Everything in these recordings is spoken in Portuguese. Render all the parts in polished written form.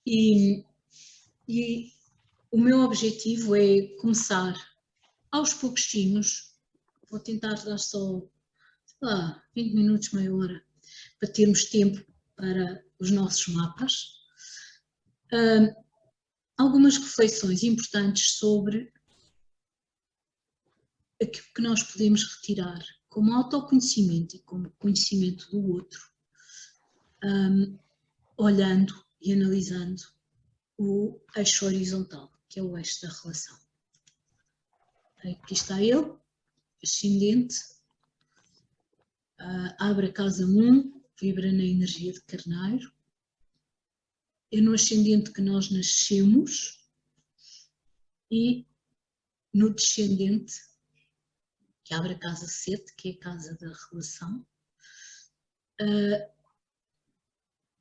E o meu objetivo é começar aos pouquinhos, vou tentar dar só, sei lá, 20 minutos, meia hora, para termos tempo para os nossos mapas. Algumas reflexões importantes sobre aquilo que nós podemos retirar como autoconhecimento e como conhecimento do outro, olhando e analisando o eixo horizontal, que é o eixo da relação. Aqui está ele, ascendente, abre a casa 1, vibra na energia de carneiro. É no ascendente que nós nascemos e no descendente, que abre a casa 7, que é a casa da relação.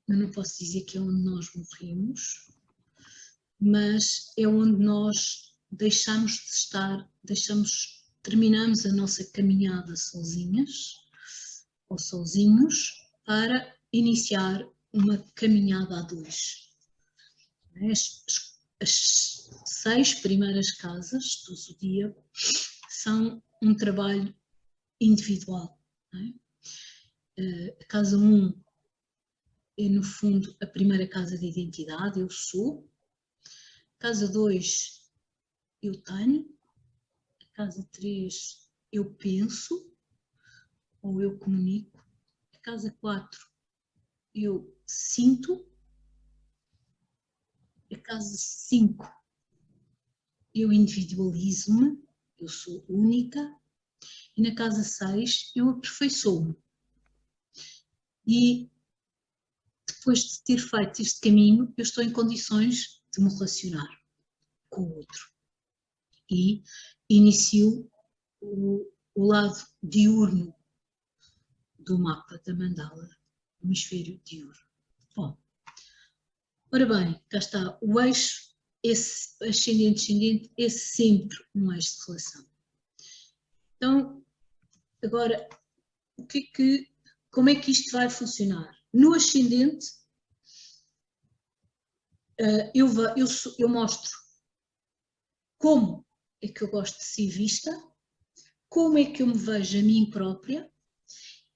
Eu não posso dizer que é onde nós morremos, mas é onde nós deixamos de estar, terminamos a nossa caminhada sozinhas ou sozinhos para iniciar uma caminhada a dois. As 6 primeiras casas do zodíaco são um trabalho individual. A casa 1 é, no fundo, a primeira casa de identidade, eu sou. Casa 2, eu tenho. A casa 3, eu penso ou eu comunico. A casa 4, eu sinto. A casa 5, eu individualizo-me, eu sou única. E na casa 6, eu aperfeiçoo-me. E depois de ter feito este caminho, eu estou em condições de me relacionar com o outro. E inicio o lado diurno do mapa da mandala, o hemisfério diurno. Bom, ora bem, cá está, o eixo, esse ascendente-descendente, é sempre um eixo de relação. Então, agora, como é que isto vai funcionar? No ascendente, eu mostro como é que eu gosto de ser vista, como é que eu me vejo a mim própria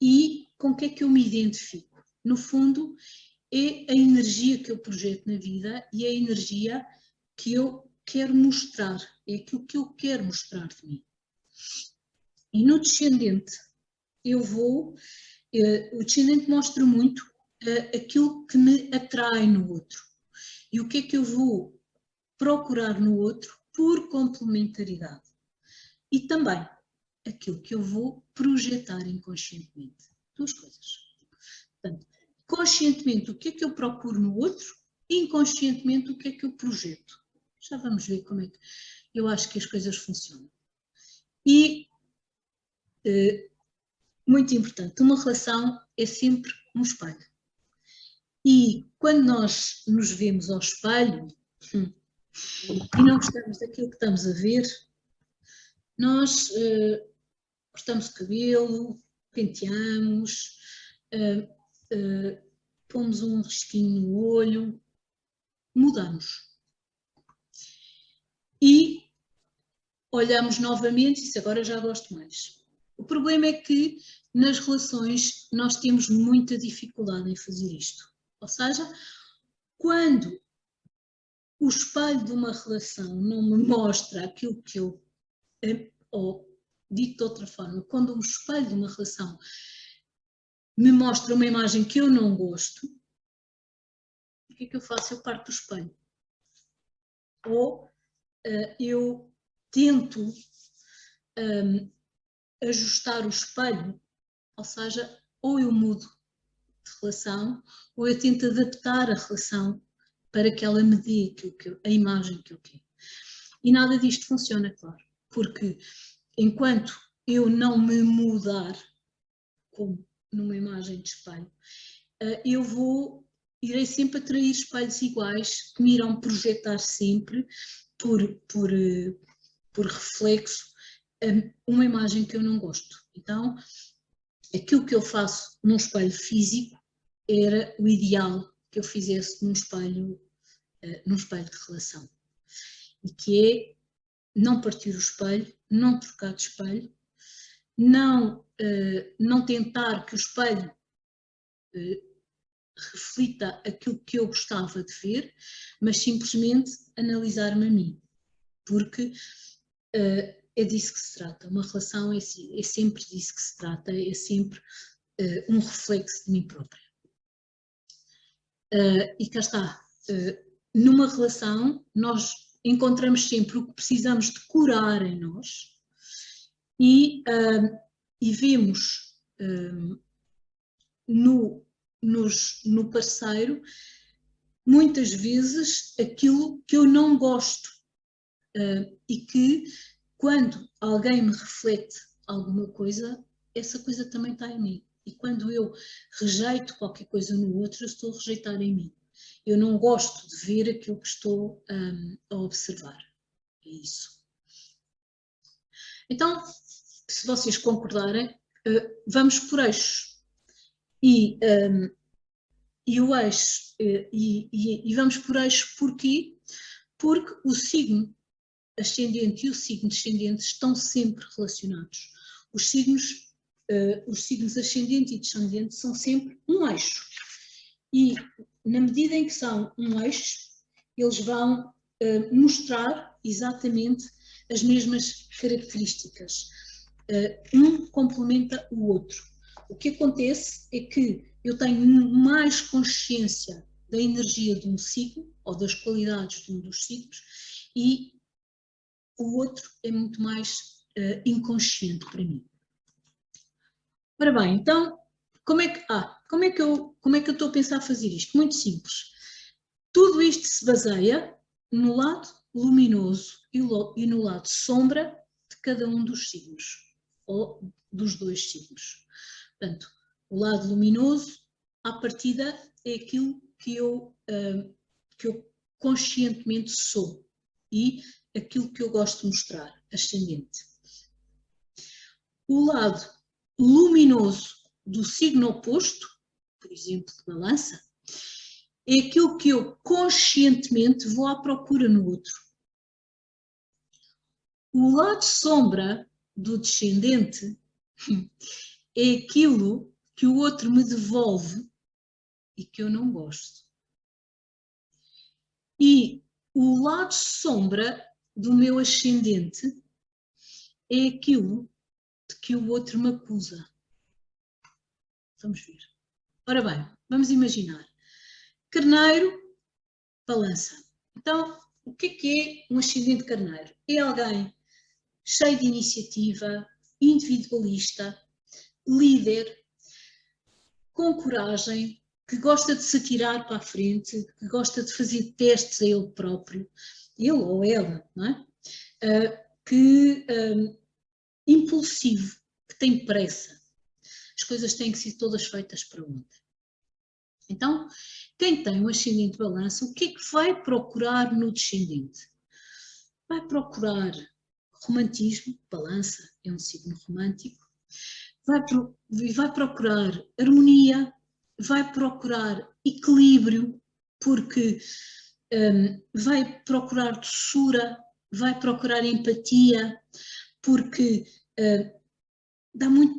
e com o que é que eu me identifico. No fundo, é a energia que eu projeto na vida e é a energia que eu quero mostrar, é aquilo que eu quero mostrar de mim. E no descendente, o descendente mostra muito aquilo que me atrai no outro. E o que é que eu vou procurar no outro por complementaridade. E também aquilo que eu vou projetar inconscientemente. Duas coisas. Portanto, conscientemente o que é que eu procuro no outro, inconscientemente o que é que eu projeto. Já vamos ver como é que eu acho que as coisas funcionam. E, muito importante, uma relação é sempre um espelho. E quando nós nos vemos ao espelho e não gostamos daquilo que estamos a ver, nós cortamos o cabelo, penteamos, pomos um risquinho no olho, mudamos. E olhamos novamente e agora já gosto mais. O problema é que nas relações nós temos muita dificuldade em fazer isto. Ou seja, quando o espelho de uma relação não me mostra aquilo que eu... Ou, dito de outra forma, quando o espelho de uma relação me mostra uma imagem que eu não gosto, o que é que eu faço? Eu parto do espelho. Ou eu tento ajustar o espelho, ou seja, ou eu mudo de relação, ou eu tento adaptar a relação para que ela me dê a imagem que eu quero. E nada disto funciona, claro, porque enquanto eu não me mudar, como numa imagem de espelho, irei sempre atrair espelhos iguais que me irão projetar sempre por reflexo uma imagem que eu não gosto. Então, aquilo que eu faço num espelho físico era o ideal que eu fizesse num espelho num espelho de relação. E que é não partir o espelho, não trocar de espelho, não tentar que o espelho reflita aquilo que eu gostava de ver, mas simplesmente analisar-me a mim. Porque é disso que se trata. Uma relação é sempre disso que se trata, é sempre um reflexo de mim própria. E cá está. Numa relação, nós encontramos sempre o que precisamos de curar em nós e vemos no parceiro muitas vezes aquilo que eu não gosto e que quando alguém me reflete alguma coisa, essa coisa também está em mim. E quando eu rejeito qualquer coisa no outro, eu estou a rejeitar em mim. Eu não gosto de ver aquilo que estou a observar. É isso. Então, se vocês concordarem, vamos por eixos. E o eixo, e vamos por eixos porquê? Porque o signo ascendente e o signo descendente estão sempre relacionados. Os signos ascendente e descendente são sempre um eixo. E na medida em que são um eixo, eles vão mostrar exatamente as mesmas características. Um complementa o outro. O que acontece é que eu tenho mais consciência da energia de um signo, ou das qualidades de um dos signos, e o outro é muito mais inconsciente para mim. Ora bem, então, como é que eu estou a pensar fazer isto? Muito simples. Tudo isto se baseia no lado luminoso e no lado sombra de cada um dos signos, ou dos dois signos. Portanto, o lado luminoso, à partida, é aquilo que eu conscientemente sou e aquilo que eu gosto de mostrar, ascendente. O lado luminoso do signo oposto, por exemplo, de Balança, é aquilo que eu conscientemente vou à procura no outro. O lado sombra do descendente é aquilo que o outro me devolve e que eu não gosto. E o lado sombra do meu ascendente é aquilo de que o outro me acusa. Vamos ver. Ora bem, vamos imaginar. Carneiro, Balança. Então, o que é um ascendente carneiro? É alguém cheio de iniciativa, individualista, líder, com coragem, que gosta de se atirar para a frente, que gosta de fazer testes a ele próprio, ele ou ela, não é? Impulsivo, que tem pressa. As coisas têm que ser todas feitas para ontem. Então, quem tem um ascendente Balança, o que é que vai procurar no descendente? Vai procurar romantismo, Balança é um signo romântico, vai procurar harmonia, vai procurar equilíbrio, porque vai procurar doçura, vai procurar empatia, porque dá muita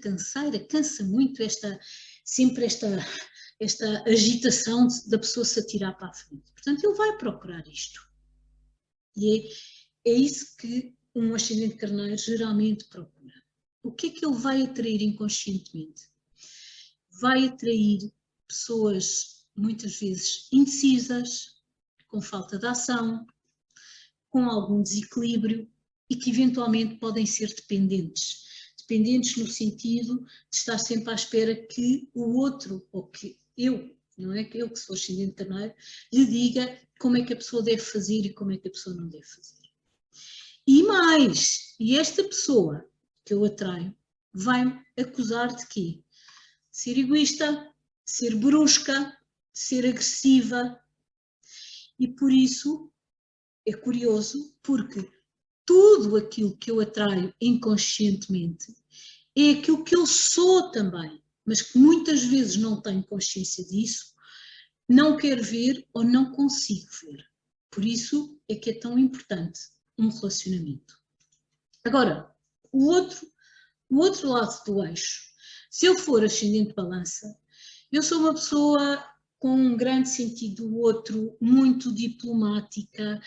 canseira, cansa muito sempre esta agitação da pessoa se atirar para a frente. Portanto, ele vai procurar isto. E é isso que um ascendente carneiro geralmente procura. O que é que ele vai atrair inconscientemente? Vai atrair pessoas, muitas vezes, indecisas, com falta de ação, com algum desequilíbrio e que eventualmente podem ser dependentes. Dependentes no sentido de estar sempre à espera que o outro, ou que eu, não é que eu que sou ascendente carneiro, lhe diga como é que a pessoa deve fazer e como é que a pessoa não deve fazer. E mais, e esta pessoa que eu atraio vai-me acusar de quê? De ser egoísta, de ser brusca, de ser agressiva. E por isso é curioso, porque tudo aquilo que eu atraio inconscientemente é aquilo que eu sou também, mas que muitas vezes não tenho consciência disso, não quero ver ou não consigo ver. Por isso é que é tão importante um relacionamento. Agora, o outro lado do eixo. Se eu for ascendente balança, eu sou uma pessoa com um grande sentido do outro, muito diplomática,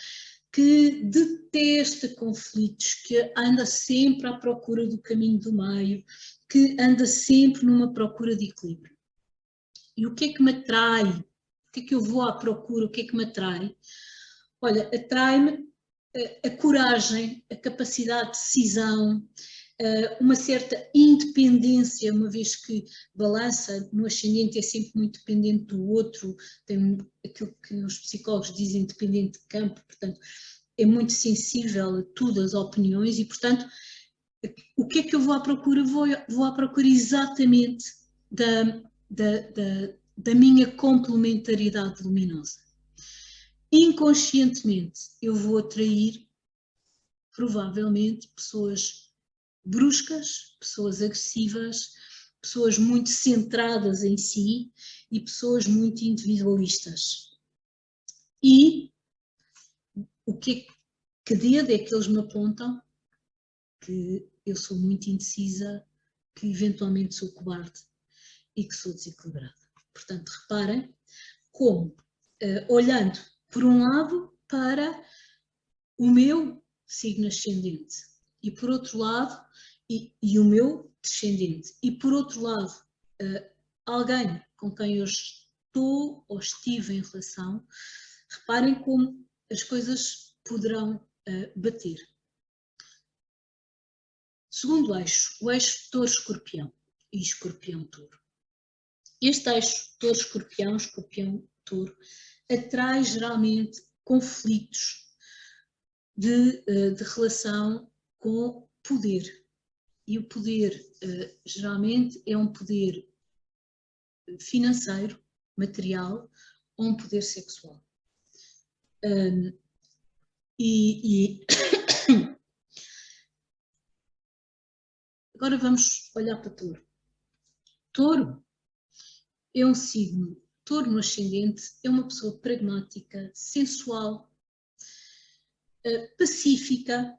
que detesta conflitos, que anda sempre à procura do caminho do meio, que anda sempre numa procura de equilíbrio. E o que é que me atrai? O que é que eu vou à procura? O que é que me atrai? Olha, atrai-me a coragem, a capacidade de decisão, uma certa independência, uma vez que balança no ascendente é sempre muito dependente do outro, tem aquilo que os psicólogos dizem dependente de campo, portanto é muito sensível a tudo, as opiniões, e portanto o que é que eu vou à procura? Vou à procura exatamente da minha complementaridade luminosa. Inconscientemente eu vou atrair provavelmente pessoas bruscas, pessoas agressivas, pessoas muito centradas em si e pessoas muito individualistas. E o que dedo é que eles me apontam? Que eu sou muito indecisa, que eventualmente sou cobarde e que sou desequilibrada. Portanto, reparem como, olhando por um lado para o meu signo ascendente e por outro lado, e o meu descendente, e por outro lado, alguém com quem eu estou ou estive em relação, reparem como as coisas poderão bater. Segundo eixo, o eixo touro-escorpião e escorpião-touro. Este eixo touro-escorpião, escorpião-touro, atrai geralmente conflitos de relação com poder. E o poder, geralmente, é um poder financeiro, material, ou um poder sexual. Agora vamos olhar para Touro. Touro é um signo, Touro no ascendente, é uma pessoa pragmática, sensual, pacífica,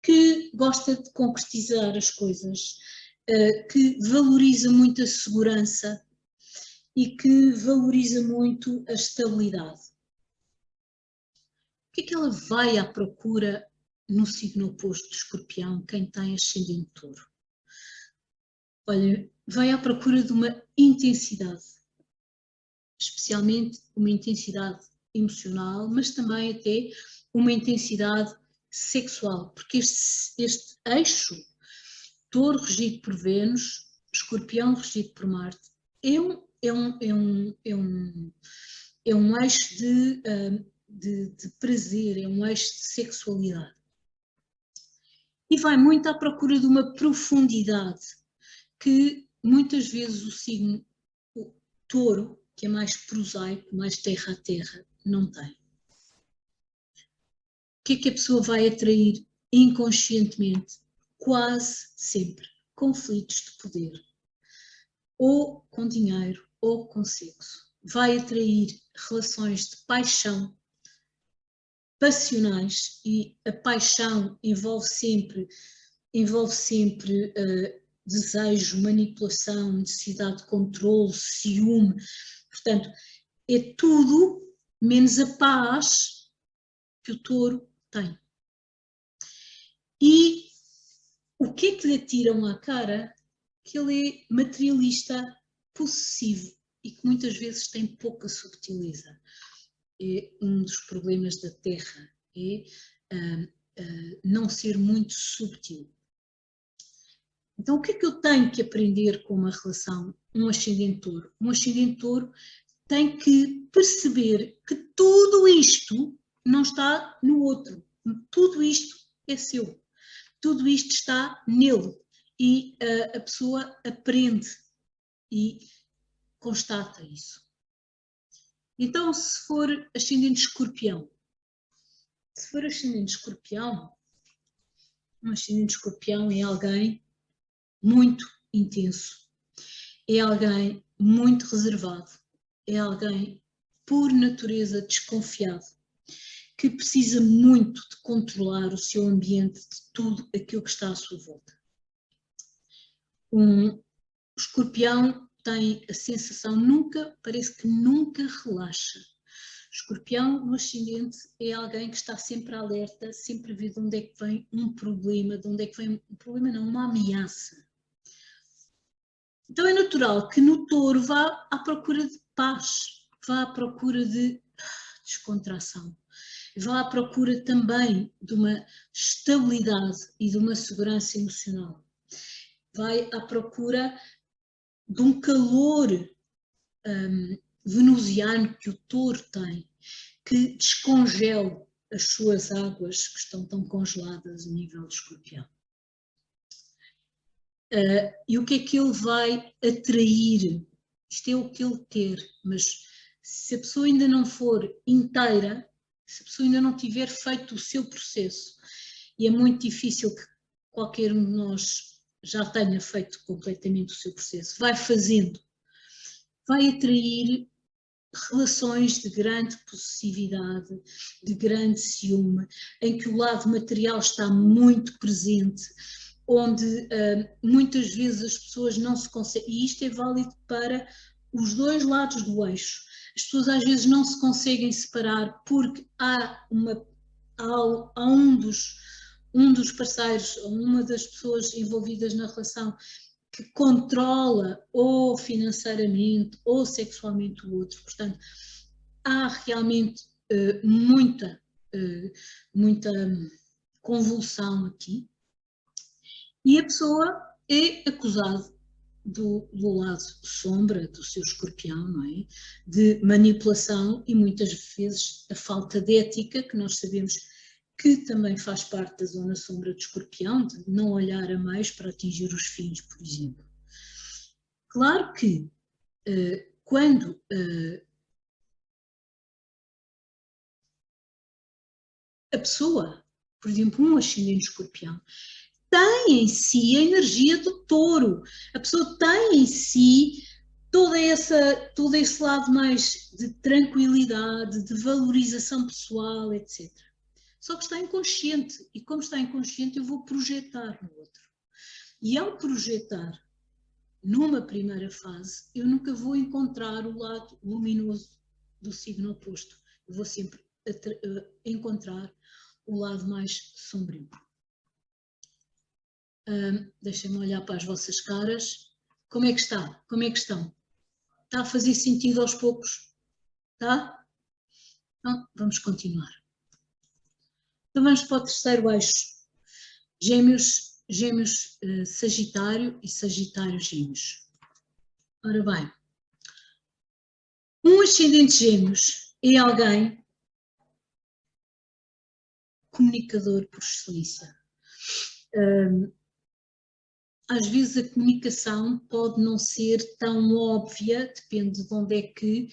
que gosta de concretizar as coisas, que valoriza muito a segurança e que valoriza muito a estabilidade. O que é que ela vai à procura no signo oposto de Escorpião, quem tem ascendente Touro? Olha, vai à procura de uma intensidade, especialmente uma intensidade emocional, mas também até uma intensidade sexual, porque este eixo, Touro regido por Vênus, Escorpião regido por Marte, é um eixo de prazer, é um eixo de sexualidade. E vai muito à procura de uma profundidade que muitas vezes o signo o Touro, que é mais prosaico, mais terra a terra, não tem. O que é que a pessoa vai atrair inconscientemente? Quase sempre conflitos de poder, ou com dinheiro, ou com sexo. Vai atrair relações de paixão, passionais, e a paixão envolve sempre desejo, manipulação, necessidade de controle, ciúme. Portanto, é tudo menos a paz que o Touro tem. E o que é que lhe atiram à cara? Que ele é materialista, possessivo e que muitas vezes tem pouca subtileza. É um dos problemas da Terra, é não ser muito subtil. Então, o que é que eu tenho que aprender com uma relação, um ascendente Touro? Um ascendente Touro tem que perceber que tudo isto não está no outro. Tudo isto é seu. Tudo isto está nele. E a pessoa aprende e constata isso. Então, se for ascendente Escorpião, um ascendente Escorpião é alguém muito intenso, é alguém muito reservado, é alguém, por natureza, desconfiado, que precisa muito de controlar o seu ambiente, de tudo aquilo que está à sua volta. O escorpião tem a sensação, parece que nunca relaxa. O escorpião no ascendente é alguém que está sempre alerta, sempre a ver de onde é que vem um problema, de onde é que vem um problema não, uma ameaça. Então é natural que no touro vá à procura de paz, vá à procura de descontração, vá à procura também de uma estabilidade e de uma segurança emocional. Vai à procura de um calor venusiano que o touro tem, que descongele as suas águas que estão tão congeladas a nível de escorpião. E o que é que ele vai atrair? Isto é o que ele quer, mas se a pessoa ainda não for inteira, se a pessoa ainda não tiver feito o seu processo, e é muito difícil que qualquer um de nós já tenha feito completamente o seu processo, vai fazendo, vai atrair relações de grande possessividade, de grande ciúme, em que o lado material está muito presente, onde muitas vezes as pessoas não se conseguem, e isto é válido para os dois lados do eixo, as pessoas às vezes não se conseguem separar porque há um dos parceiros, ou uma das pessoas envolvidas na relação que controla ou financeiramente ou sexualmente o outro. Portanto, há realmente muita convulsão aqui, e a pessoa é acusada do lado sombra do seu escorpião, não é? De manipulação e muitas vezes a falta de ética, que nós sabemos que também faz parte da zona sombra do escorpião, de não olhar a meios para atingir os fins, por exemplo. Claro que quando a pessoa, por exemplo, um ascendente escorpião, tem em si a energia do touro, a pessoa tem em si todo esse lado mais de tranquilidade, de valorização pessoal, etc. Só que está inconsciente, e como está inconsciente eu vou projetar no outro. E ao projetar numa primeira fase, eu nunca vou encontrar o lado luminoso do signo oposto. Eu vou sempre encontrar o lado mais sombrio. Deixem-me olhar para as vossas caras. Como é que está? Como é que estão? Está a fazer sentido aos poucos? Está? Então, vamos continuar. Então vamos para o terceiro eixo. Gêmeos, Sagitário e Sagitário Gêmeos. Ora bem, um ascendente Gêmeos é alguém comunicador por excelência. Às vezes a comunicação pode não ser tão óbvia, depende de onde é que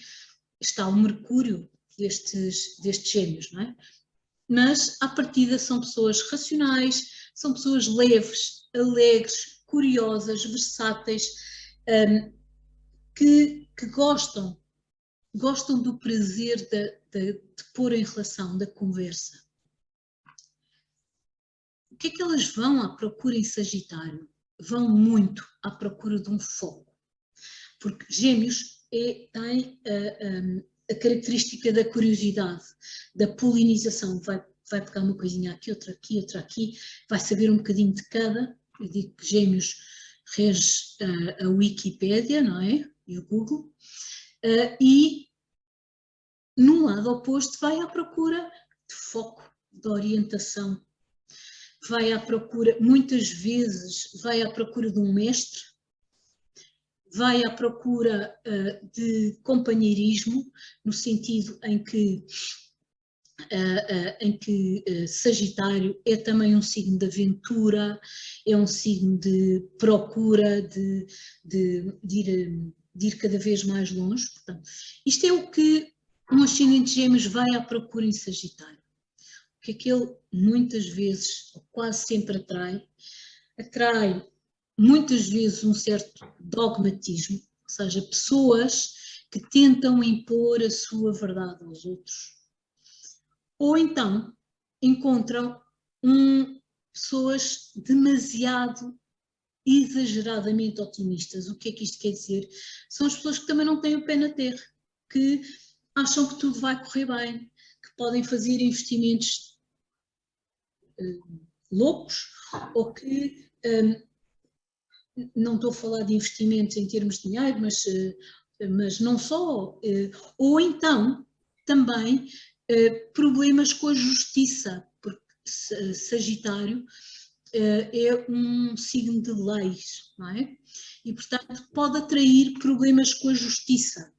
está o Mercúrio destes Gêmeos, não é? Mas, à partida, são pessoas racionais, são pessoas leves, alegres, curiosas, versáteis, que gostam do prazer de pôr em relação, da conversa. O que é que elas vão à procura em Sagitário? Vão muito à procura de um foco, porque Gêmeos tem a característica da curiosidade, da polinização, vai pegar uma coisinha aqui, outra aqui, vai saber um bocadinho de cada. Eu digo que Gêmeos rege a Wikipédia, não é? E o Google, e no lado oposto vai à procura de foco, de orientação, vai à procura, muitas vezes vai à procura de um mestre, vai à procura de companheirismo, no sentido em que Sagitário é também um signo de aventura, é um signo de procura, de ir cada vez mais longe. Portanto, isto é o que um ascendente Gêmeos vai à procura em Sagitário. O que é que ele muitas vezes, ou quase sempre atrai muitas vezes um certo dogmatismo, ou seja, pessoas que tentam impor a sua verdade aos outros. Ou então encontram pessoas demasiado exageradamente otimistas. O que é que isto quer dizer? São as pessoas que também não têm o pé na terra, que acham que tudo vai correr bem, que podem fazer investimentos loucos, ou que não estou a falar de investimentos em termos de dinheiro, mas não só, ou então também problemas com a justiça, porque Sagitário é um signo de leis, não é? E, portanto, pode atrair problemas com a justiça.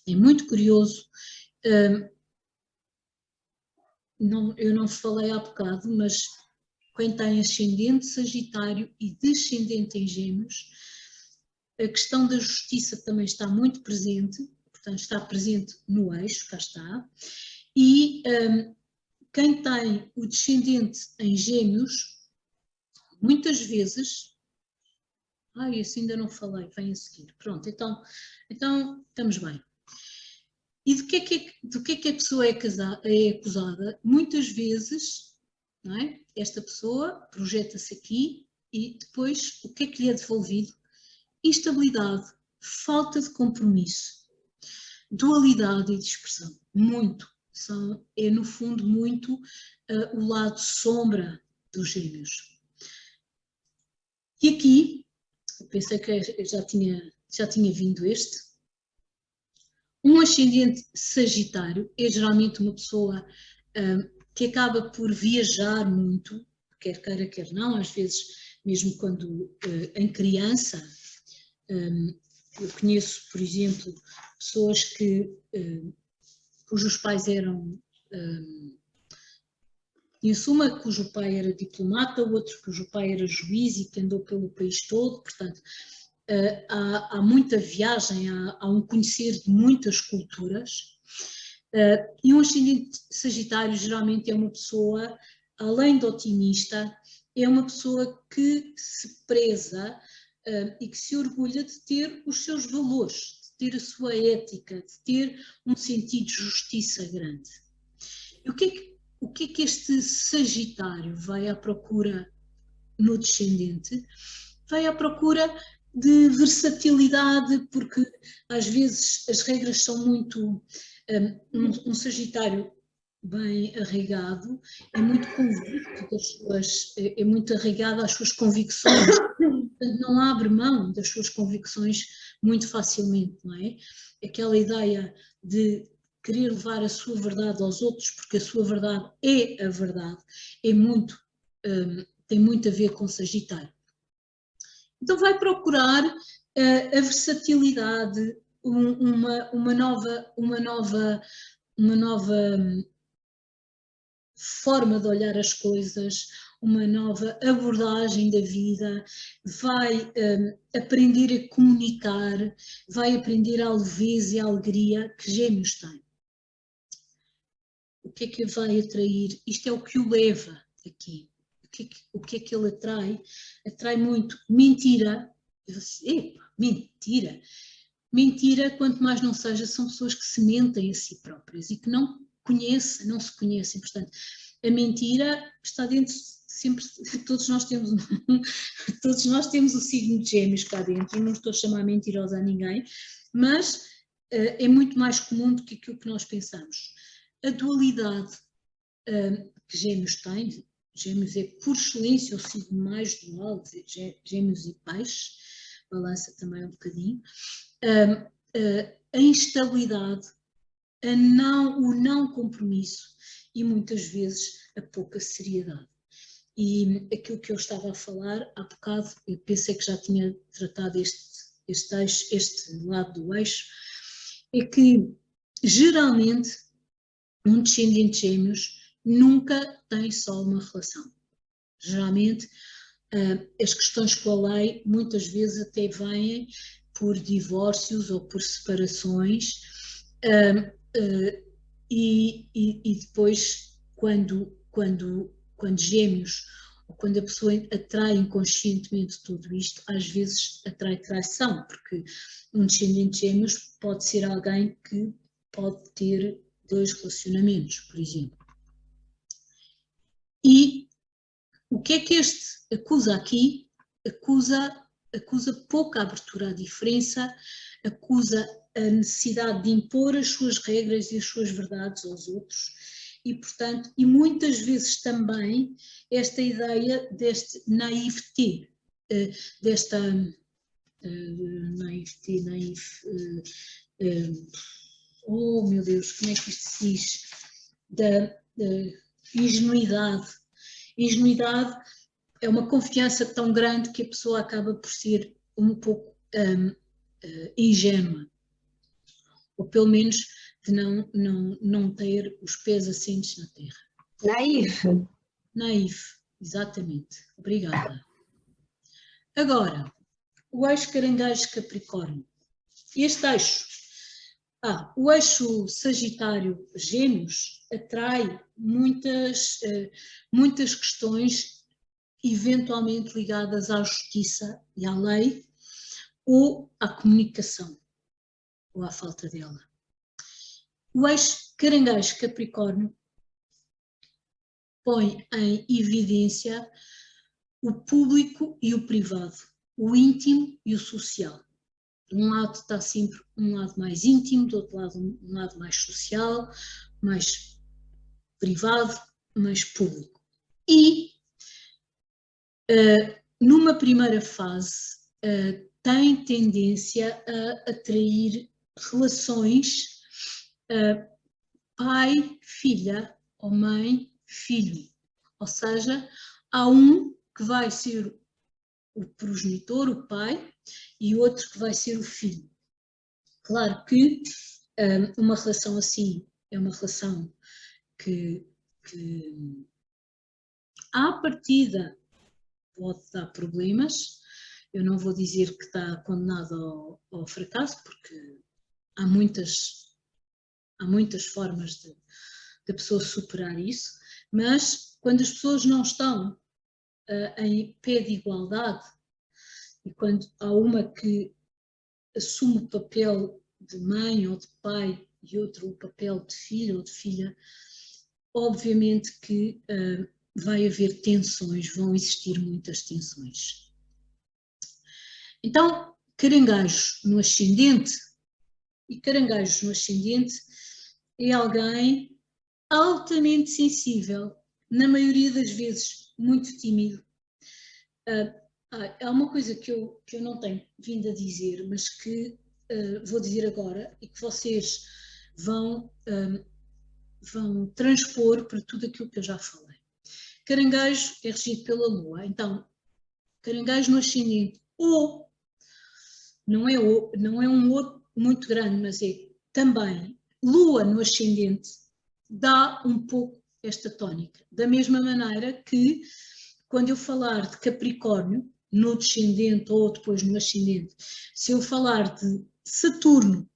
É muito curioso. Eu não falei há bocado, mas quem tem ascendente Sagitário e descendente em Gêmeos, a questão da justiça também está muito presente, portanto está presente no eixo, cá está, e quem tem o descendente em Gêmeos, muitas vezes, isso ainda não falei, vem a seguir, pronto, então estamos bem. E do que é que a pessoa é acusada? Muitas vezes, não é? Esta pessoa projeta-se aqui e depois o que é que lhe é devolvido? Instabilidade, falta de compromisso, dualidade e dispersão. Muito. É no fundo muito o lado sombra dos Gêmeos. E aqui, eu pensei que já tinha vindo este. Um ascendente Sagitário é geralmente uma pessoa que acaba por viajar muito, quer queira, quer não, às vezes mesmo quando em criança. Eu conheço, por exemplo, pessoas cujos pais eram... Conheço uma cujo pai era diplomata, o outro cujo pai era juiz e que andou pelo país todo, portanto... há muita viagem, há um conhecer de muitas culturas, e um ascendente Sagitário geralmente é uma pessoa, além de otimista, é uma pessoa que se preza e que se orgulha de ter os seus valores, de ter a sua ética, de ter um sentido de justiça grande. E o que é que este Sagitário vai à procura no descendente? Vai à procura de versatilidade, porque às vezes as regras são muito... Um Sagitário bem arraigado é muito convicto é muito arraigado às suas convicções, portanto não abre mão das suas convicções muito facilmente, não é? Aquela ideia de querer levar a sua verdade aos outros, porque a sua verdade é a verdade, tem muito a ver com Sagitário. Então vai procurar a versatilidade, uma nova forma de olhar as coisas, uma nova abordagem da vida, vai aprender a comunicar, vai aprender a leveza e a alegria que Gêmeos tem. O que é que vai atrair? Isto é o que o leva aqui. O que é que ele atrai? Atrai muito mentira. Mentira. Mentira, quanto mais não seja, são pessoas que se mentem a si próprias e que não se conhecem. Portanto, a mentira está dentro sempre, todos nós temos o signo de Gêmeos cá dentro, e não estou a chamar mentirosa a ninguém, mas é muito mais comum do que aquilo que nós pensamos. A dualidade que Gêmeos tem, Gêmeos é por excelência o signo mais dual, Gêmeos e Peixe, Balança também um bocadinho, a instabilidade, o não compromisso e muitas vezes a pouca seriedade. E aquilo que eu estava a falar há bocado, eu pensei que já tinha tratado este lado do eixo, é que geralmente um descendente de Gêmeos nunca tem só uma relação. Geralmente as questões com a lei muitas vezes até vêm por divórcios ou por separações e depois quando Gêmeos ou quando a pessoa atrai inconscientemente tudo isto, às vezes atrai traição, porque um descendente de Gêmeos pode ser alguém que pode ter 2 relacionamentos, por exemplo. E o que é que este acusa aqui? Acusa pouca abertura à diferença, acusa a necessidade de impor as suas regras e as suas verdades aos outros e, portanto, e muitas vezes também esta ideia deste naïveté, desta oh meu Deus, como é que isto se diz? Da ingenuidade. Ingenuidade é uma confiança tão grande que a pessoa acaba por ser um pouco ingênua, ou pelo menos de não ter os pés assentes na terra. Naif. Naif, exatamente. Obrigada. Agora, o eixo Caranguejo-Capricórnio. Este eixo, o eixo Sagitário-Gêmeos atrai muitas questões eventualmente ligadas à justiça e à lei ou à comunicação, ou à falta dela. O eixo Caranguejo-Capricórnio põe em evidência o público e o privado, o íntimo e o social. De um lado está sempre um lado mais íntimo, do outro lado um lado mais social, mais privado, mais público. E numa primeira fase tem tendência a atrair relações pai-filha ou mãe-filho. Ou seja, há um que vai ser o progenitor, o pai, e outro que vai ser o filho. Claro que uma relação assim é uma relação que à partida pode dar problemas. Eu não vou dizer que está condenado ao fracasso, porque há muitas formas de a pessoa superar isso, mas quando as pessoas não estão em pé de igualdade e quando há uma que assume o papel de mãe ou de pai e outro o papel de filho ou de filha, obviamente que vai haver tensões, vão existir muitas tensões. Então, Caranguejo no ascendente, e Caranguejo no ascendente é alguém altamente sensível, na maioria das vezes muito tímido. Há uma coisa que eu não tenho vindo a dizer, mas que vou dizer agora e que vocês vão transpor para tudo aquilo que eu já falei. Caranguejo é regido pela Lua, então Caranguejo no ascendente, ou não é um outro muito grande, mas é também Lua no ascendente, dá um pouco esta tónica. Da mesma maneira que, quando eu falar de Capricórnio, no descendente ou depois no ascendente, se eu falar de Saturno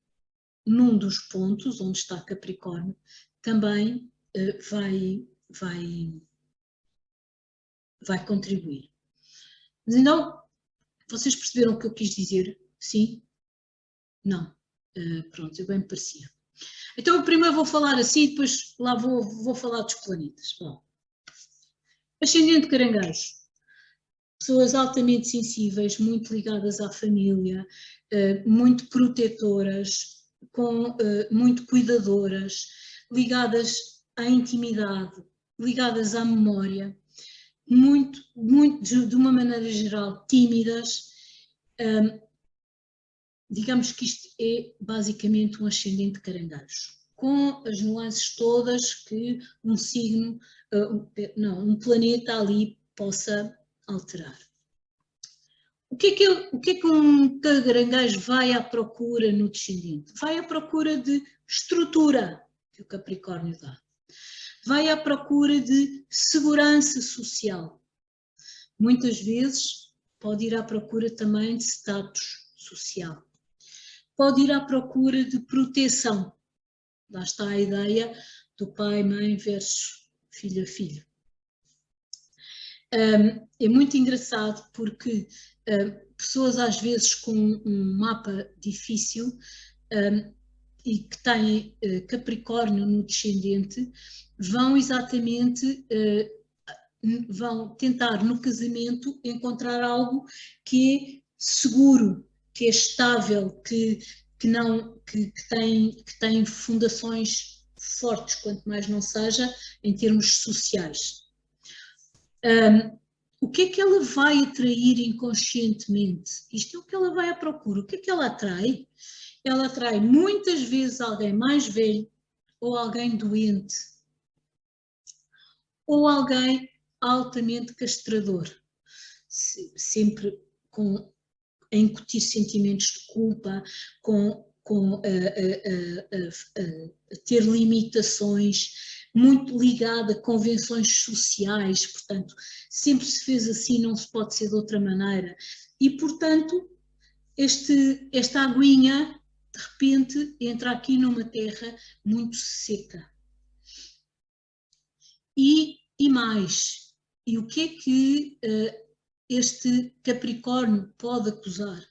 num dos pontos onde está Capricórnio, também vai contribuir. Mas então, vocês perceberam o que eu quis dizer? Sim? Não? Pronto, eu bem me parecia. Então eu primeiro vou falar assim, depois lá vou falar dos planetas. Bom, ascendente Caranguejo. Pessoas altamente sensíveis, muito ligadas à família, muito protetoras, muito cuidadoras, ligadas à intimidade, ligadas à memória, muito de uma maneira geral, tímidas. Digamos que isto é basicamente um ascendente Caranguejo, com as nuances todas que um signo, um planeta ali possa alterar. O que é que um Caranguejo vai à procura no descendente? Vai à procura de estrutura, que o Capricórnio dá. Vai à procura de segurança social. Muitas vezes pode ir à procura também de status social. Pode ir à procura de proteção. Lá está a ideia do pai, mãe versus filho. É muito engraçado porque pessoas às vezes com um mapa difícil e que têm Capricórnio no descendente, vão exatamente, vão tentar no casamento encontrar algo que é seguro, que é estável, que tem fundações fortes, quanto mais não seja, em termos sociais. O que é que ela vai atrair inconscientemente? Isto é o que ela vai à procura. O que é que ela atrai? Ela atrai muitas vezes alguém mais velho, ou alguém doente, ou alguém altamente castrador, sempre a incutir sentimentos de culpa, a ter limitações, muito ligada a convenções sociais, portanto, sempre se fez assim, não se pode ser de outra maneira. E, portanto, esta aguinha, de repente, entra aqui numa terra muito seca. E mais, e o que é que este Capricórnio pode acusar?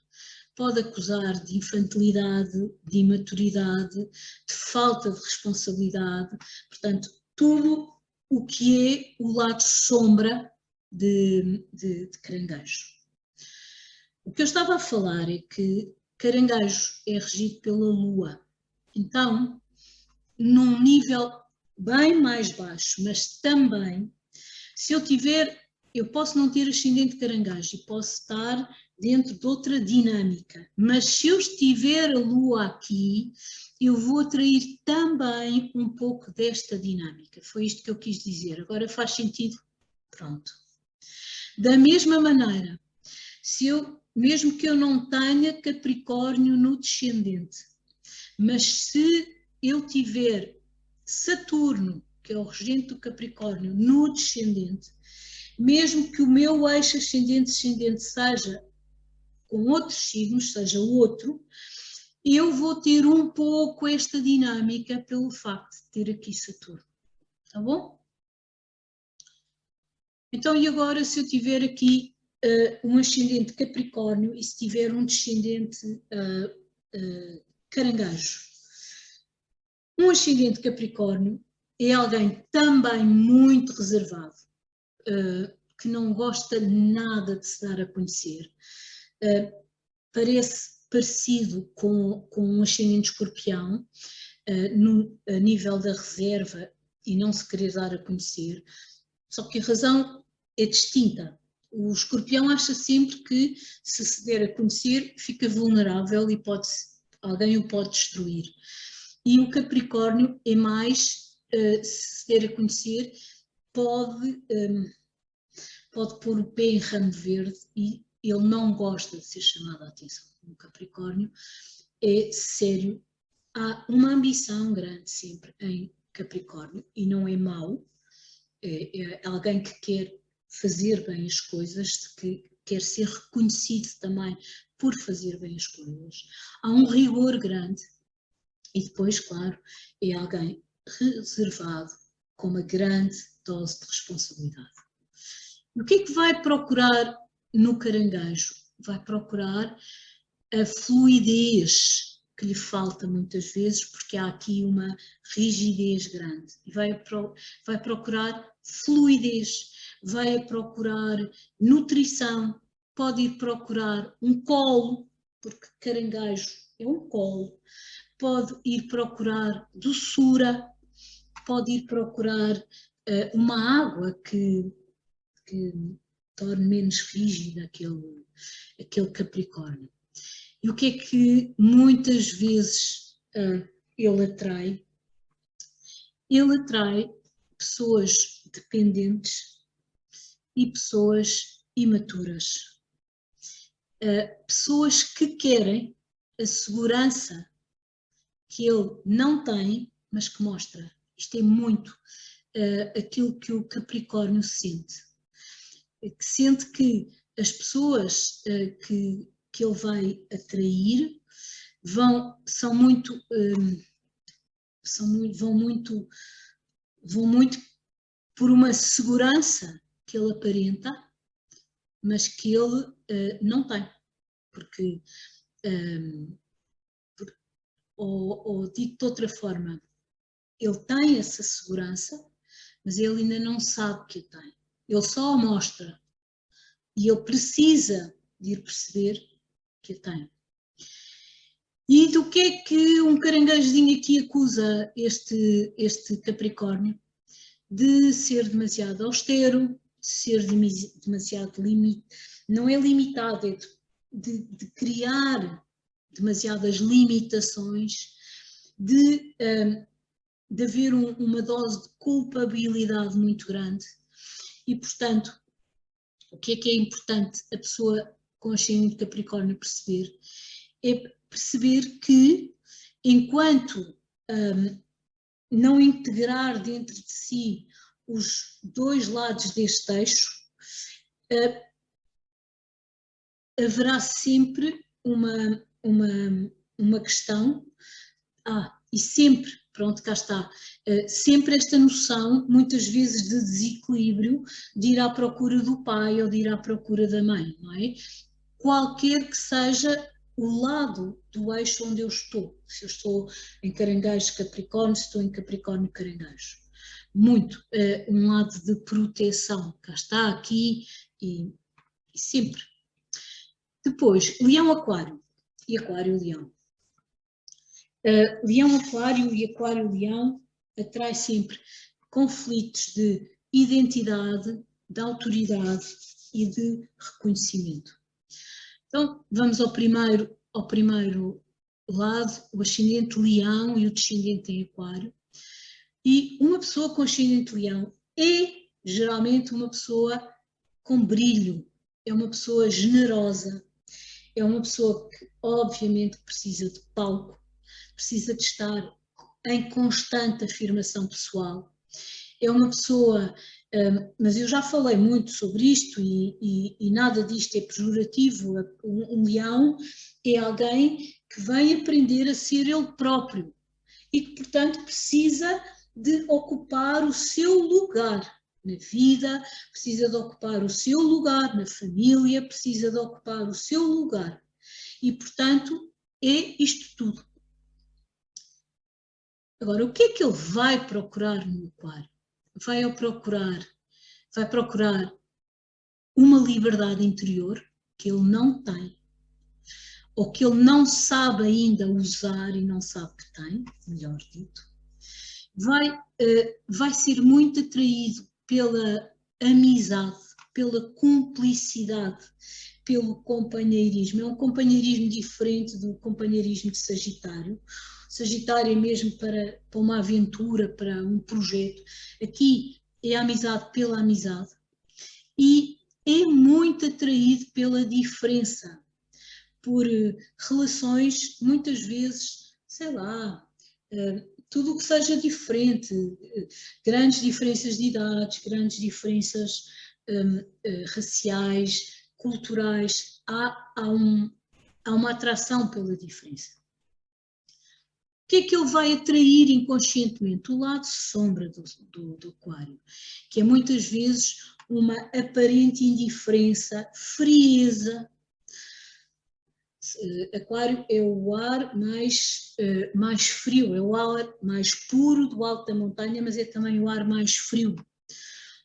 Pode acusar de infantilidade, de imaturidade, de falta de responsabilidade, portanto, tudo o que é o lado sombra de Caranguejo. O que eu estava a falar é que Caranguejo é regido pela Lua, então, num nível bem mais baixo, mas também, se eu posso não ter ascendente Caranguejo e posso estar dentro de outra dinâmica, mas se eu estiver a Lua aqui, eu vou atrair também um pouco desta dinâmica. Foi isto que eu quis dizer. Agora faz sentido? Pronto. Da mesma maneira, mesmo que eu não tenha Capricórnio no descendente, mas se eu tiver Saturno, que é o regente do Capricórnio, no descendente, mesmo que o meu eixo ascendente-descendente seja com outros signos, seja outro, eu vou ter um pouco esta dinâmica pelo facto de ter aqui Saturno. Tá bom? Então, e agora se eu tiver aqui um ascendente Capricórnio e se tiver um descendente Caranguejo? Um ascendente Capricórnio é alguém também muito reservado, que não gosta nada de se dar a conhecer. Parece parecido com um ascendente Escorpião, a nível da reserva e não se querer dar a conhecer, só que a razão é distinta. O Escorpião acha sempre que se der a conhecer fica vulnerável e alguém o pode destruir. E o Capricórnio é mais, se der a conhecer, pode pôr o pé em ramo verde e ele não gosta de ser chamado a atenção. O Capricórnio é sério, há uma ambição grande sempre em Capricórnio e não é mau, é alguém que quer fazer bem as coisas, que quer ser reconhecido também por fazer bem as coisas. Há um rigor grande e depois, claro, é alguém reservado com uma grande dose de responsabilidade. O que é que vai procurar no Caranguejo? Vai procurar a fluidez que lhe falta muitas vezes, porque há aqui uma rigidez grande. E vai procurar fluidez, vai procurar nutrição, pode ir procurar um colo, porque Caranguejo é um colo, pode ir procurar doçura, pode ir procurar uma água que torne menos rígido aquele Capricórnio. E o que é que muitas vezes ele atrai? Ele atrai pessoas dependentes e pessoas imaturas. Pessoas que querem a segurança que ele não tem, mas que mostra. Isto é muito aquilo que o Capricórnio sente. Que sente que as pessoas que ele vai atrair vão muito por uma segurança que ele aparenta, mas que ele não tem. Porque, ou dito de outra forma, ele tem essa segurança, mas ele ainda não sabe que a tem. Ele só a mostra. E ele precisa de ir perceber que a tem. E do que é que um caranguejozinho aqui acusa este Capricórnio? De ser demasiado austero, de ser demasiado não é limitado, é de criar demasiadas limitações, de haver uma dose de culpabilidade muito grande. E, portanto, o que é importante a pessoa com ascendente Capricórnio perceber? É perceber que, enquanto não integrar dentro de si os dois lados deste eixo, haverá sempre uma questão, e sempre, pronto, cá está, sempre esta noção, muitas vezes de desequilíbrio, de ir à procura do pai ou de ir à procura da mãe, não é? Qualquer que seja o lado do eixo onde eu estou, se eu estou em Caranguejo Capricórnio, se estou em Capricórnio Caranguejo, muito um lado de proteção, cá está, aqui e sempre. Depois, Leão Aquário e Aquário Leão. Leão Aquário e Aquário Leão atrai sempre conflitos de identidade, de autoridade e de reconhecimento. Então, vamos ao primeiro lado, o ascendente Leão e o descendente em Aquário. E uma pessoa com ascendente Leão é geralmente uma pessoa com brilho, é uma pessoa generosa, é uma pessoa que obviamente precisa de palco, precisa de estar em constante afirmação pessoal. É uma pessoa, mas eu já falei muito sobre isto e nada disto é pejorativo. Um leão é alguém que vem aprender a ser ele próprio e que, portanto, precisa de ocupar o seu lugar na vida, precisa de ocupar o seu lugar na família, precisa de ocupar o seu lugar. E, portanto, é isto tudo. Agora, o que é que ele vai procurar no Aquário? Vai procurar uma liberdade interior que ele não tem, ou que ele não sabe ainda usar e não sabe que tem, melhor dito. Vai ser muito atraído pela amizade, pela cumplicidade, pelo companheirismo. É um companheirismo diferente do companheirismo de Sagitário. Sagitário é mesmo para uma aventura, para um projeto. Aqui é a amizade pela amizade. E é muito atraído pela diferença, por relações, muitas vezes, sei lá, tudo o que seja diferente, grandes diferenças de idades, grandes diferenças raciais, culturais, há uma atração pela diferença. O que é que ele vai atrair inconscientemente? O lado sombra do Aquário, que é muitas vezes uma aparente indiferença, frieza. Aquário é o ar mais frio, é o ar mais puro do alto da montanha, mas é também o ar mais frio.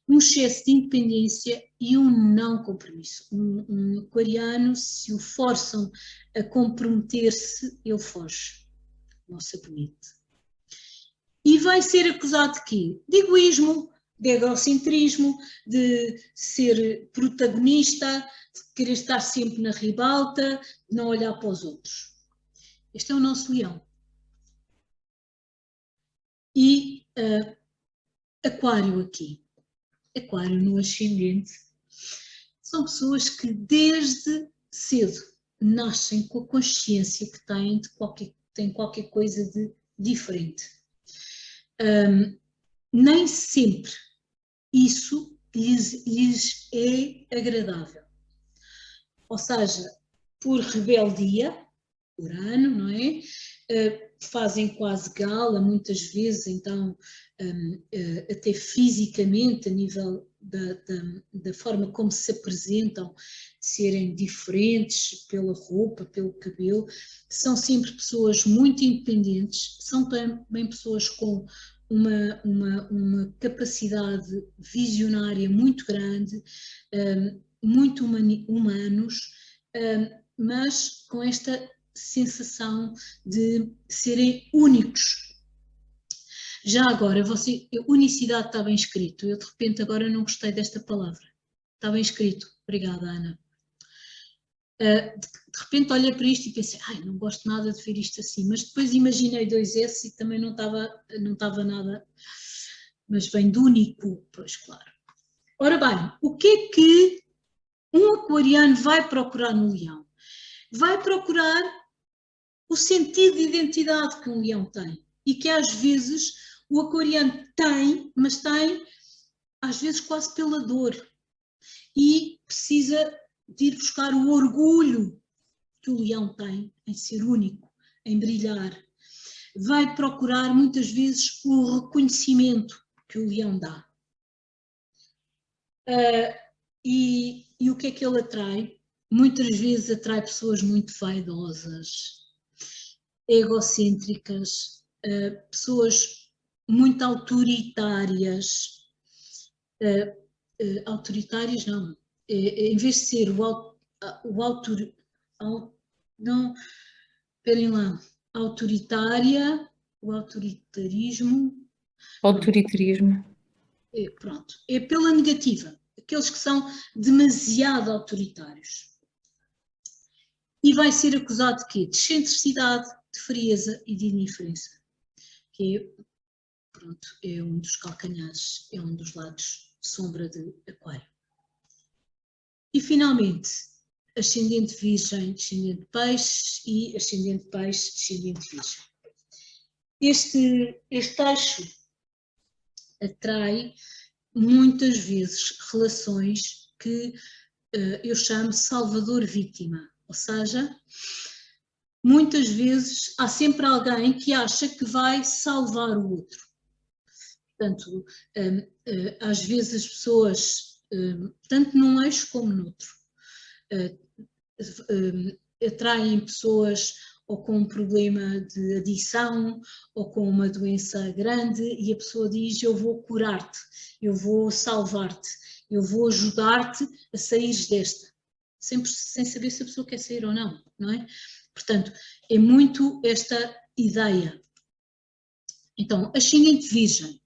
Um excesso de independência e um não compromisso. Um aquariano, se o forçam a comprometer-se, ele foge, não se admite. E vai ser acusado de quê? De egoísmo, de egocentrismo, de ser protagonista, de querer estar sempre na ribalta, de não olhar para os outros. Este é o nosso leão. E Aquário aqui. Aquário no ascendente. São pessoas que desde cedo nascem com a consciência que têm qualquer coisa de diferente. Nem sempre isso lhes é agradável. Ou seja, por rebeldia, por ano, não é? Fazem quase gala, muitas vezes, então, até fisicamente, a nível da forma como se apresentam, serem diferentes pela roupa, pelo cabelo, são sempre pessoas muito independentes, são também pessoas com uma capacidade visionária muito grande, muito humanos, mas com esta sensação de serem únicos. Já agora, unicidade está bem escrito, eu de repente agora não gostei desta palavra. Está bem escrito, obrigada, Ana. De repente olhei para isto e pensei, não gosto nada de ver isto assim, mas depois imaginei 2S e também não estava nada, mas vem do único, pois claro. Ora bem, o que é que um aquariano vai procurar no leão? Vai procurar o sentido de identidade que um leão tem e que às vezes o aquariano tem, mas tem às vezes quase pela dor e precisa de ir buscar o orgulho que o leão tem em ser único, em brilhar. Vai procurar muitas vezes o reconhecimento que o leão dá. E o que é que ele atrai? Muitas vezes atrai pessoas muito vaidosas, egocêntricas, pessoas muito autoritárias. Autoritárias não. Em vez de ser autoritária, o autoritarismo. Autoritarismo. Pronto, é pela negativa. Aqueles que são demasiado autoritários. E vai ser acusado de quê? De excentricidade, de frieza e de indiferença. Que é um dos calcanhares, é um dos lados de sombra de Aquário. E finalmente, ascendente Virgem, descendente Peixe e ascendente Peixe, descendente Virgem. Este eixo atrai muitas vezes relações que eu chamo salvador-vítima, ou seja, muitas vezes há sempre alguém que acha que vai salvar o outro. Portanto, às vezes as pessoas, tanto num eixo como noutro, atraem pessoas ou com um problema de adição ou com uma doença grande e a pessoa diz: eu vou curar-te, eu vou salvar-te, eu vou ajudar-te a sair desta, sempre sem saber se a pessoa quer sair ou não, não é? Portanto, é muito esta ideia. Então, ascendente Virgem.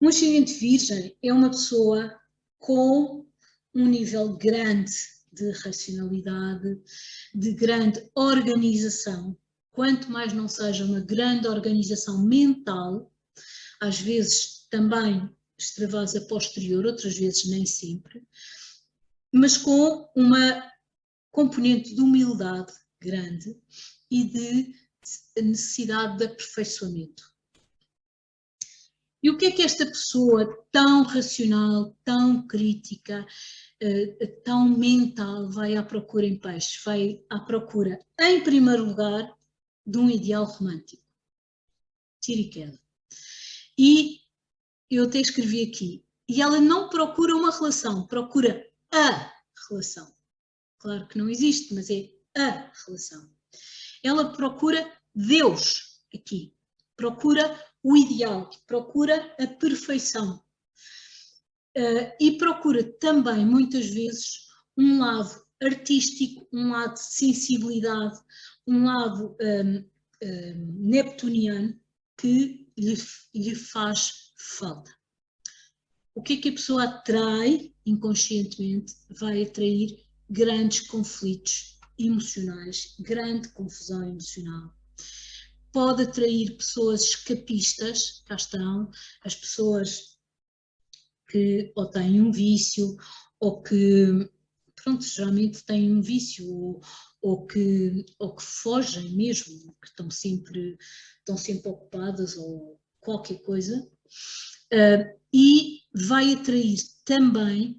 Um ascendente Virgem é uma pessoa com um nível grande de racionalidade, de grande organização. Quanto mais não seja uma grande organização mental, às vezes também extravasa posterior, outras vezes nem sempre, mas com uma componente de humildade grande e de necessidade de aperfeiçoamento. E o que é que esta pessoa tão racional, tão crítica, tão mental vai à procura em Peixe? Vai à procura, em primeiro lugar, de um ideal romântico. Tira e queda. E eu até escrevi aqui, e ela não procura uma relação, procura a relação. Claro que não existe, mas é a relação. Ela procura Deus aqui, procura o ideal, procura a perfeição. E procura também, muitas vezes, um lado artístico, um lado de sensibilidade, um lado neptuniano que lhe faz falta. O que é que a pessoa atrai inconscientemente? Vai atrair grandes conflitos emocionais, grande confusão emocional. Pode atrair pessoas escapistas, cá estão, as pessoas que ou têm um vício, ou que, pronto, geralmente têm um vício, ou que fogem mesmo, que estão sempre ocupadas, ou qualquer coisa, e vai atrair também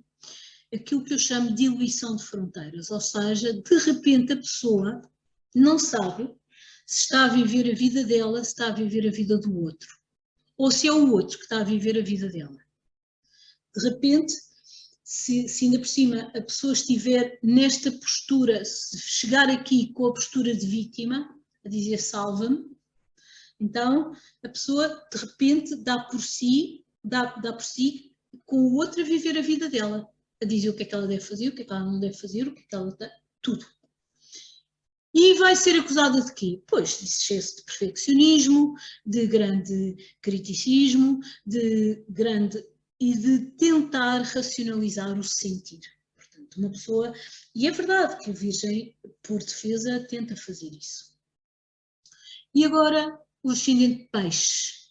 aquilo que eu chamo de diluição de fronteiras, ou seja, de repente a pessoa não sabe se está a viver a vida dela, se está a viver a vida do outro, ou se é o outro que está a viver a vida dela. De repente, se ainda por cima a pessoa estiver nesta postura, se chegar aqui com a postura de vítima, a dizer salva-me, então a pessoa de repente dá por si com o outro a viver a vida dela, a dizer o que é que ela deve fazer, o que é que ela não deve fazer, o que é que ela tem, tudo. E vai ser acusada de quê? Pois, de excesso de perfeccionismo, de grande criticismo, e de tentar racionalizar o sentir. Portanto, uma pessoa... E é verdade que a Virgem, por defesa, tenta fazer isso. E agora, o ascendente de Peixes.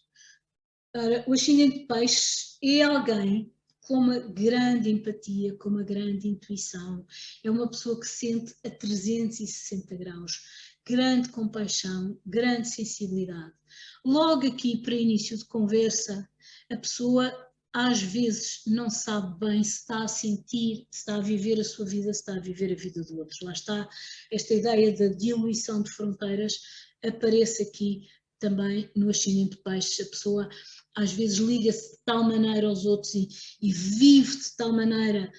Ora, o ascendente de Peixes é alguém com uma grande empatia, com uma grande intuição, é uma pessoa que sente a 360 graus, grande compaixão, grande sensibilidade. Logo aqui, para início de conversa, a pessoa às vezes não sabe bem se está a sentir, se está a viver a sua vida, se está a viver a vida do outro. Lá está esta ideia da diluição de fronteiras, aparece aqui também no ascendente de Peixes. A pessoa às vezes liga-se de tal maneira aos outros e vive de tal maneira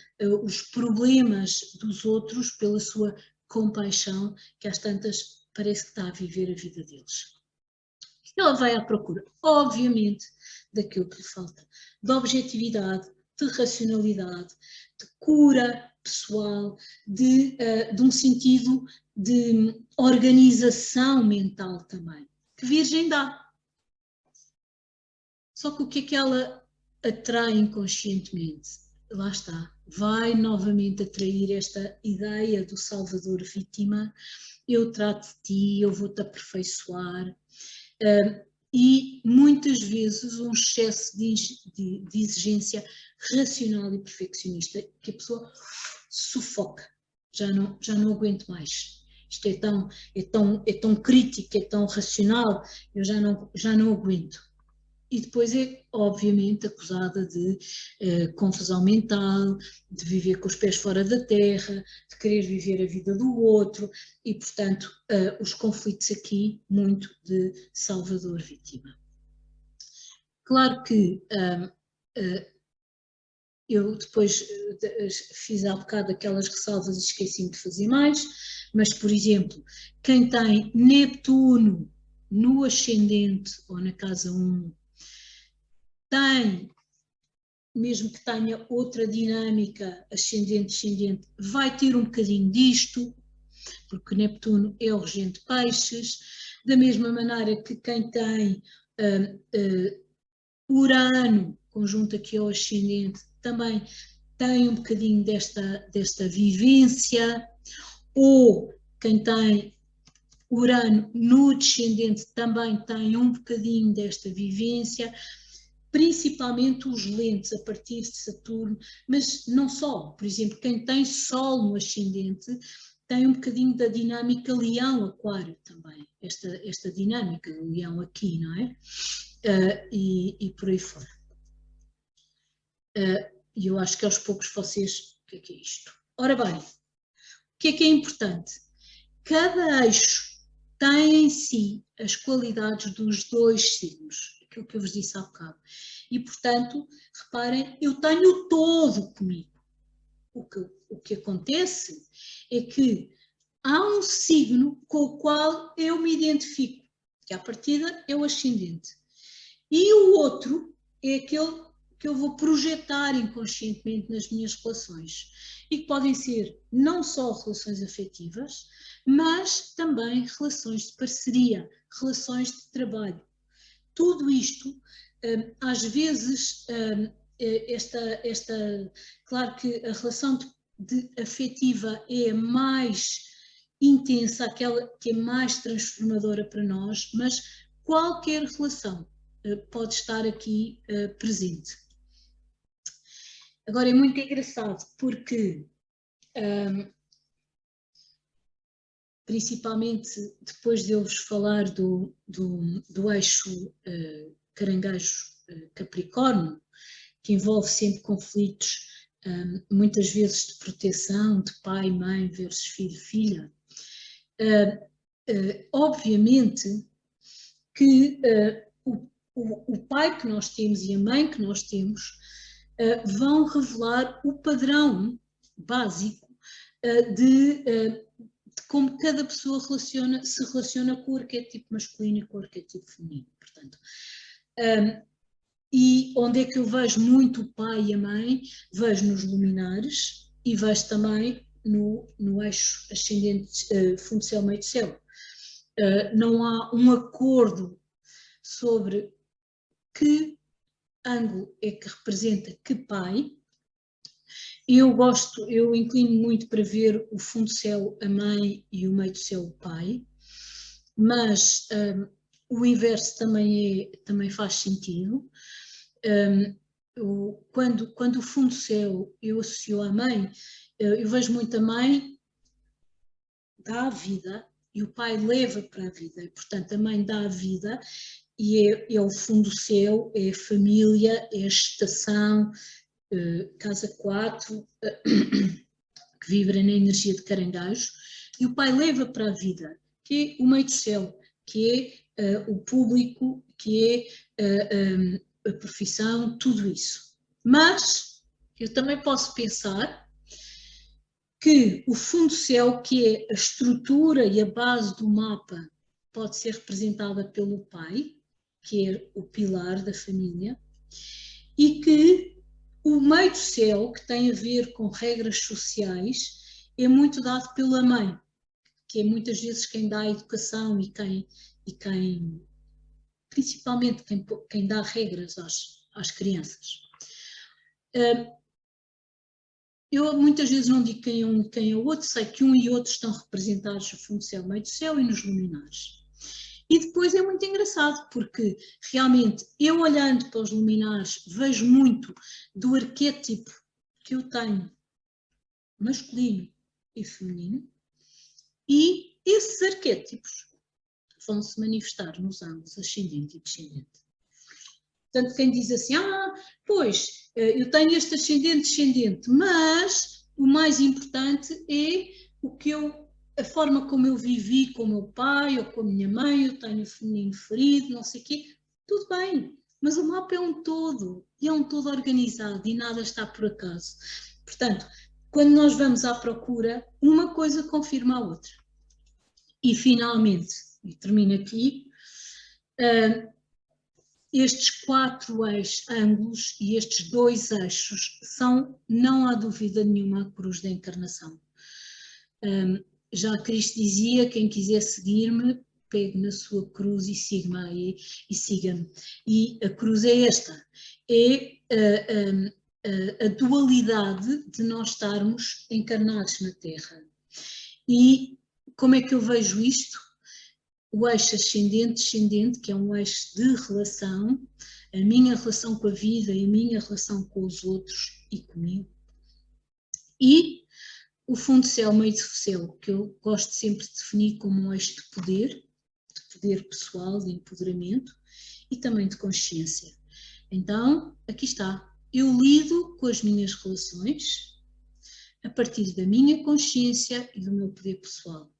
os problemas dos outros pela sua compaixão, que às tantas parece que está a viver a vida deles. Ela vai à procura, obviamente, daquilo que lhe falta, de objetividade, de racionalidade, de cura pessoal, de um sentido de organização mental também, que Virgem dá. Só que o que é que ela atrai inconscientemente? Lá está, vai novamente atrair esta ideia do Salvador vítima, eu trato de ti, eu vou-te aperfeiçoar, e muitas vezes um excesso de exigência racional e perfeccionista, que a pessoa sufoca, já não aguento mais. Isto é tão crítico, é tão racional, eu já não aguento. E depois é, obviamente, acusada de confusão mental, de viver com os pés fora da terra, de querer viver a vida do outro e, portanto, os conflitos aqui muito de salvador-vítima. Claro que eu depois fiz há bocado aquelas ressalvas e esqueci-me de fazer mais, mas, por exemplo, quem tem Neptuno no ascendente ou na casa 1, tem, mesmo que tenha outra dinâmica ascendente-descendente, vai ter um bocadinho disto, porque Neptuno é o regente de Peixes, da mesma maneira que quem tem Urano, conjunto aqui ao ascendente, também tem um bocadinho desta vivência, ou quem tem Urano no descendente também tem um bocadinho desta vivência, principalmente os lentes a partir de Saturno, mas não só. Por exemplo, quem tem Sol no ascendente tem um bocadinho da dinâmica Leão-Aquário também, esta dinâmica do Leão aqui, não é? E por aí fora. E eu acho que aos poucos vocês, o que é isto? Ora bem, o que é importante? Cada eixo tem em si as qualidades dos dois signos, aquilo que eu vos disse há bocado. E, portanto, reparem, eu tenho o todo comigo. O que acontece é que há um signo com o qual eu me identifico, que à partida é o ascendente. E o outro é aquele que eu vou projetar inconscientemente nas minhas relações. E que podem ser não só relações afetivas, mas também relações de parceria, relações de trabalho. Tudo isto, às vezes, claro que a relação afetiva é mais intensa, aquela que é mais transformadora para nós, mas qualquer relação pode estar aqui presente. Agora é muito engraçado porque principalmente depois de eu vos falar do eixo caranguejo-capricórnio, que envolve sempre conflitos, muitas vezes de proteção, de pai, mãe versus filho, filha, obviamente que o pai que nós temos e a mãe que nós temos vão revelar o padrão básico de como cada pessoa se relaciona com o arquétipo masculino e com o arquétipo feminino. Portanto, e onde é que eu vejo muito o pai e a mãe? Vejo nos luminares e vejo também no eixo ascendente fundo céu, meio céu. Não há um acordo sobre que ângulo é que representa que pai. Eu inclino muito para ver o fundo céu a mãe e o meio do céu o pai, mas o inverso também faz sentido. Quando o fundo céu eu associo à mãe, eu vejo muito a mãe dá a vida e o pai leva para a vida, portanto a mãe dá a vida e é o fundo céu, é a família, é a gestação, casa 4, que vibra na energia de caranguejo, e o pai leva para a vida, que é o meio do céu, que é o público, que é a profissão, tudo isso. Mas eu também posso pensar que o fundo céu, que é a estrutura e a base do mapa, pode ser representada pelo pai, que é o pilar da família, e que o meio do céu, que tem a ver com regras sociais, é muito dado pela mãe, que é muitas vezes quem dá a educação e quem principalmente quem dá regras às crianças. Eu muitas vezes não digo quem é um e quem é o outro, sei que um e outro estão representados no fundo do céu, meio do céu e nos luminares. E depois é muito engraçado, porque realmente eu olhando para os luminares vejo muito do arquétipo que eu tenho, masculino e feminino, e esses arquétipos vão se manifestar nos ângulos ascendente e descendente. Portanto, quem diz assim, pois, eu tenho este ascendente, mas o mais importante é a forma como eu vivi com o meu pai ou com a minha mãe, eu tenho o feminino ferido, não sei o quê, tudo bem, mas o mapa é um todo, e é um todo organizado e nada está por acaso. Portanto, quando nós vamos à procura, uma coisa confirma a outra. E finalmente, e termino aqui, estes 4 ângulos e estes 2 eixos são, não há dúvida nenhuma, a cruz da encarnação. Já Cristo dizia, quem quiser seguir-me, pegue na sua cruz e siga-me. E a cruz é esta, é a dualidade de nós estarmos encarnados na Terra. E como é que eu vejo isto? O eixo ascendente-descendente, que é um eixo de relação, a minha relação com a vida e a minha relação com os outros e comigo. E o fundo céu, meio do céu, que eu gosto sempre de definir como um eixo de poder pessoal, de empoderamento e também de consciência. Então, aqui está. Eu lido com as minhas relações a partir da minha consciência e do meu poder pessoal.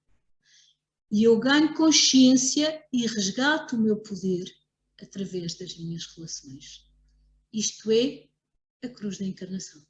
E eu ganho consciência e resgato o meu poder através das minhas relações. Isto é a cruz da encarnação.